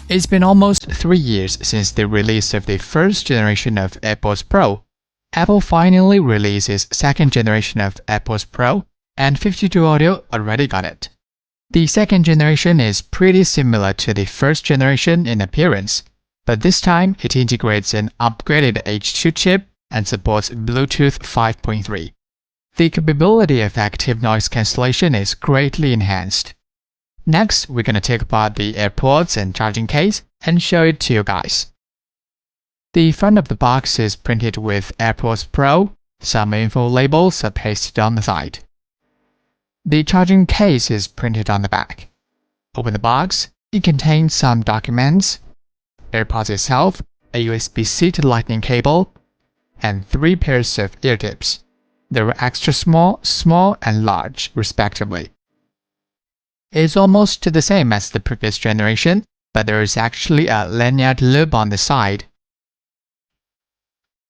It's been almost 3 years since the release of the first generation of Airpods Pro. Apple finally released its second generation of Airpods Pro, and 52 Audio already got it. The second generation is pretty similar to the first generation in appearance, but this time it integrates an upgraded H2 chip and supports Bluetooth 5.3. The capability of active noise cancellation is greatly enhanced. Next, we're going to take apart the Airpods and charging case and show it to you guys. The front of the box is printed with Airpods Pro. Some info labels are pasted on the side. The charging case is printed on the back. Open the box. It contains some documents, Airpods itself, a USB-C to Lightning cable, and 3 pairs of ear tips. They were extra small, small, and large, respectively. It's almost the same as the previous generation, but there is actually a lanyard loop on the side.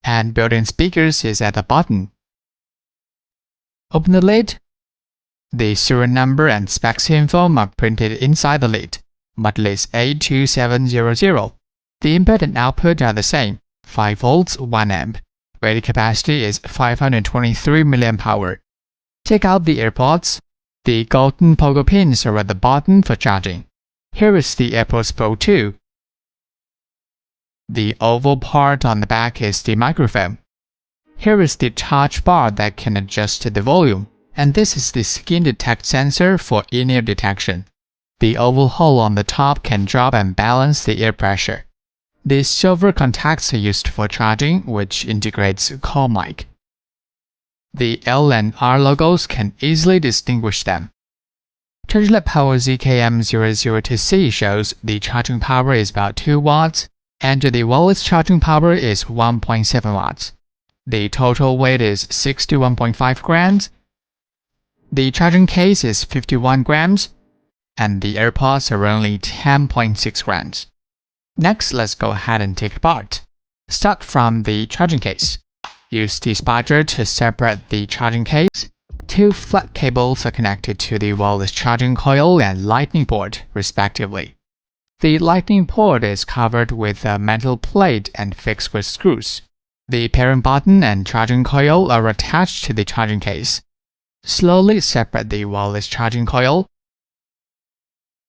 And built-in speakers is at the bottom. Open the lid. The serial number and specs info are printed inside the lid. Model is A2700. The input and output are the same, 5 volts, 1 amp. Rated capacity is 523 mAh. Take out the Airpods. The golden pogo pins are at the bottom for charging. Here is the Airpods Pro 2. The oval part on the back is the microphone. Here is the touch bar that can adjust the volume, and this is the skin detect sensor for in-ear detection. The oval hole on the top can drop and balance the air pressure. The silver contacts are used for charging, which integrates call mic. The L and R logos can easily distinguish them. ChargeLab Power ZKM002C shows the charging power is about 2 watts, and the wireless charging power is 1.7 watts. The total weight is 61.5 grams. The charging case is 51 grams, and the Airpods are only 10.6 grams. Next, let's go ahead and take it apart. Start from the charging case. Use the spider to separate the charging case. 2 flat cables are connected to the wireless charging coil and lightning port, respectively. The lightning port is covered with a metal plate and fixed with screws. The pairing button and charging coil are attached to the charging case. Slowly separate the wireless charging coil.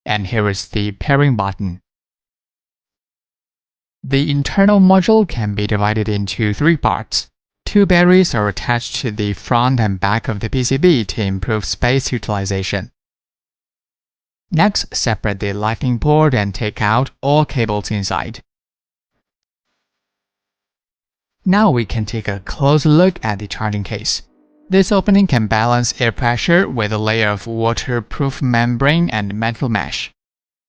And here is the pairing button. The internal module can be divided into 3 parts. 2 batteries are attached to the front and back of the PCB to improve space utilization. Next, separate the lightning port and take out all cables inside. Now we can take a closer look at the charging case. This opening can balance air pressure with a layer of waterproof membrane and metal mesh.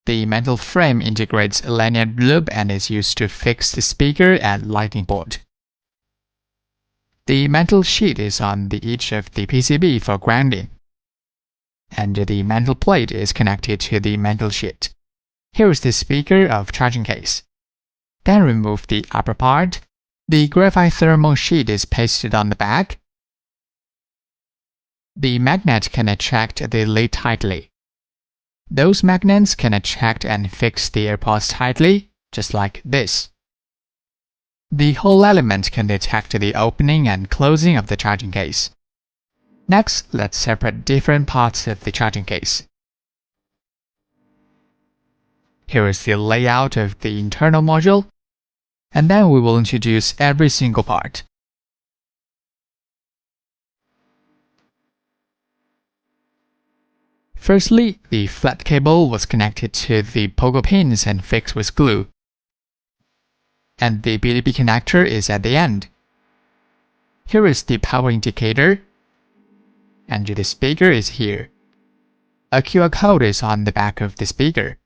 The metal frame integrates a lanyard loop and is used to fix the speaker and lightning port. The metal sheet is on the edge of the PCB for grounding, and the metal plate is connected to the metal sheet. Here is the speaker of charging case. Then remove the upper part. The graphite thermal sheet is pasted on the back. The magnet can attract the lid tightly. Those magnets can attract and fix the Airpods tightly, just like this. The whole element can detect the opening and closing of the charging case. Next, let's separate different parts of the charging case. Here is the layout of the internal module, and then we will introduce every single part. Firstly, the flat cable was connected to the pogo pins and fixed with glue. And the BDB connector is at the end. Here is the power indicator, and the speaker is here. A QR code is on the back of the speaker.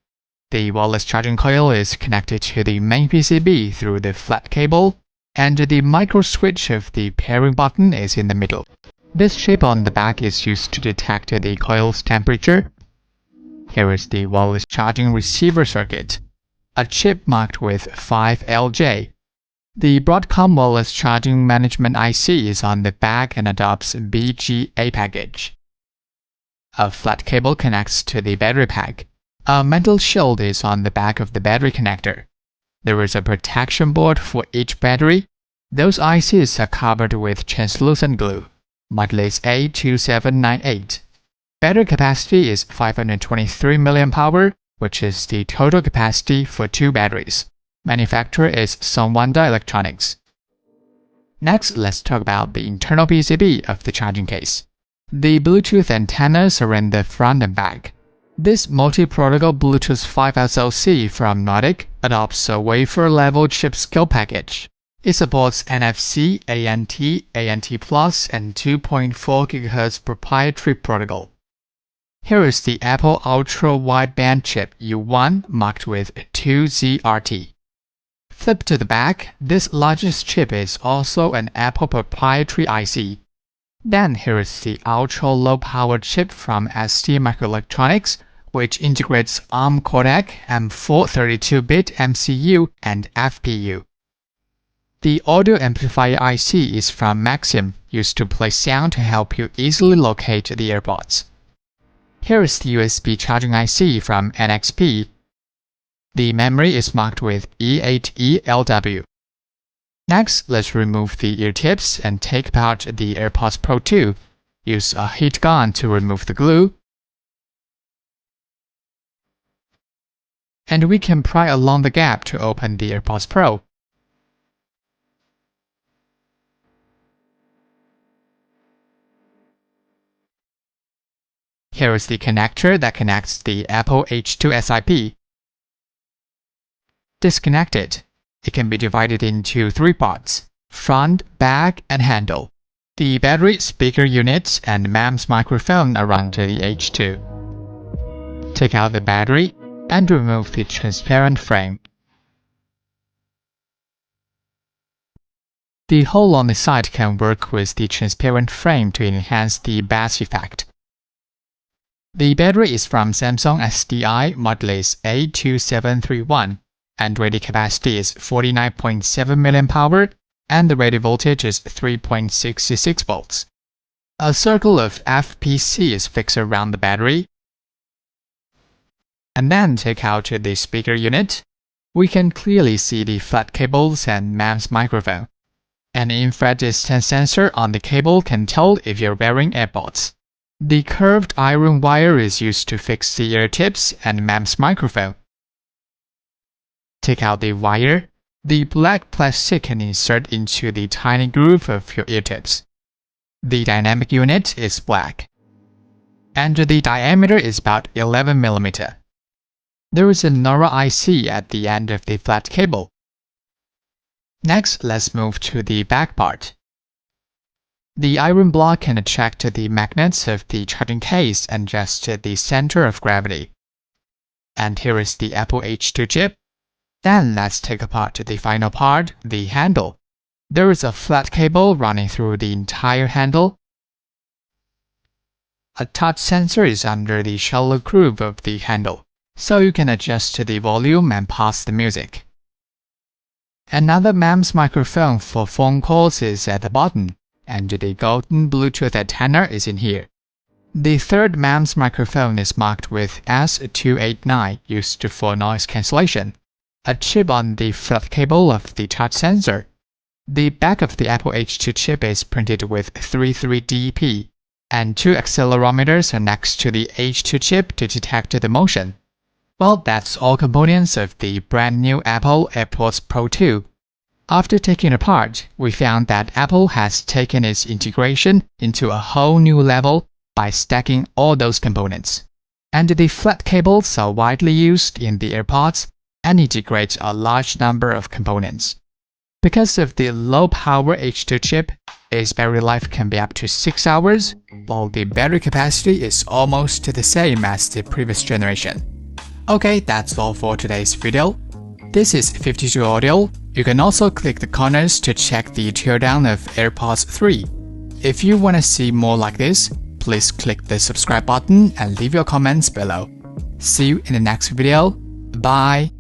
The wireless charging coil is connected to the main PCB through the flat cable, and the micro switch of the pairing button is in the middle. This chip on the back is used to detect the coil's temperature. Here is the wireless charging receiver circuit, a chip marked with 5LJ. The Broadcom wireless charging management IC is on the back and adopts BGA package. A flat cable connects to the battery pack. A metal shield is on the back of the battery connector. There is a protection board for each battery. Those ICs are covered with translucent glue. Model is A2798. Battery capacity is 523 mAh, which is the total capacity for 2 batteries. Manufacturer is Sonwanda Electronics. Next, let's talk about the internal PCB of the charging case. The Bluetooth antennas are in the front and back. This multi-protocol Bluetooth 5 SoC from Nordic adopts a wafer-level chip scale package. It supports NFC, ANT, ANT+, and 2.4 GHz proprietary protocol. Here is the Apple Ultra Wideband chip U1 marked with 2ZRT. Flip to the back, this largest chip is also an Apple proprietary IC. Then here is the Ultra Low Power chip from ST Microelectronics, which integrates ARM codec, M4 32-bit MCU, and FPU. The audio amplifier IC is from Maxim, used to play sound to help you easily locate the Airpods. Here is the USB charging IC from NXP. The memory is marked with E8ELW. Next, let's remove the ear tips and take apart the AirPods Pro 2. Use a heat gun to remove the glue. And we can pry along the gap to open the AirPods Pro. Here is the connector that connects the Apple H2 SiP. Disconnect it. It can be divided into 3 parts: front, back, and handle. The battery, speaker unit, and MEMS microphone are under the H2. Take out the battery and remove the transparent frame. The hole on the side can work with the transparent frame to enhance the bass effect. The battery is from Samsung SDI, model is A2731, and rated capacity is 49.7 mAh, and the rated voltage is 3.66 volts. A circle of FPC is fixed around the battery. And then take out the speaker unit. We can clearly see the flat cables and MEMS microphone. An infrared distance sensor on the cable can tell if you're wearing AirPods. The curved iron wire is used to fix the ear tips and MEMS microphone. Take out the wire. The black plastic can insert into the tiny groove of your ear tips. The dynamic unit is black, and the diameter is about 11 mm. There is a NORA IC at the end of the flat cable. Next, let's move to the back part. The iron block can attract the magnets of the charging case and adjust the center of gravity. And here is the Apple H2 chip. Then let's take apart the final part, the handle. There is a flat cable running through the entire handle. A touch sensor is under the shallow groove of the handle, so you can adjust the volume and pause the music. Another MEMS microphone for phone calls is at the bottom, and the golden Bluetooth antenna is in here. The third MEMS microphone is marked with S289, used for noise cancellation. A chip on the flat cable of the touch sensor. The back of the Apple H2 chip is printed with 33DP, and 2 accelerometers are next to the H2 chip to detect the motion. Well, that's all components of the brand new Apple AirPods Pro 2. After taking it apart, we found that Apple has taken its integration into a whole new level by stacking all those components. And the flat cables are widely used in the AirPods and integrate a large number of components. Because of the low-power H2 chip, its battery life can be up to 6 hours, while the battery capacity is almost the same as the previous generation. Okay, that's all for today's video. This is 52 Audio. You can also click the corners to check the teardown of AirPods 3. If you want to see more like this, please click the subscribe button and leave your comments below. See you in the next video. Bye!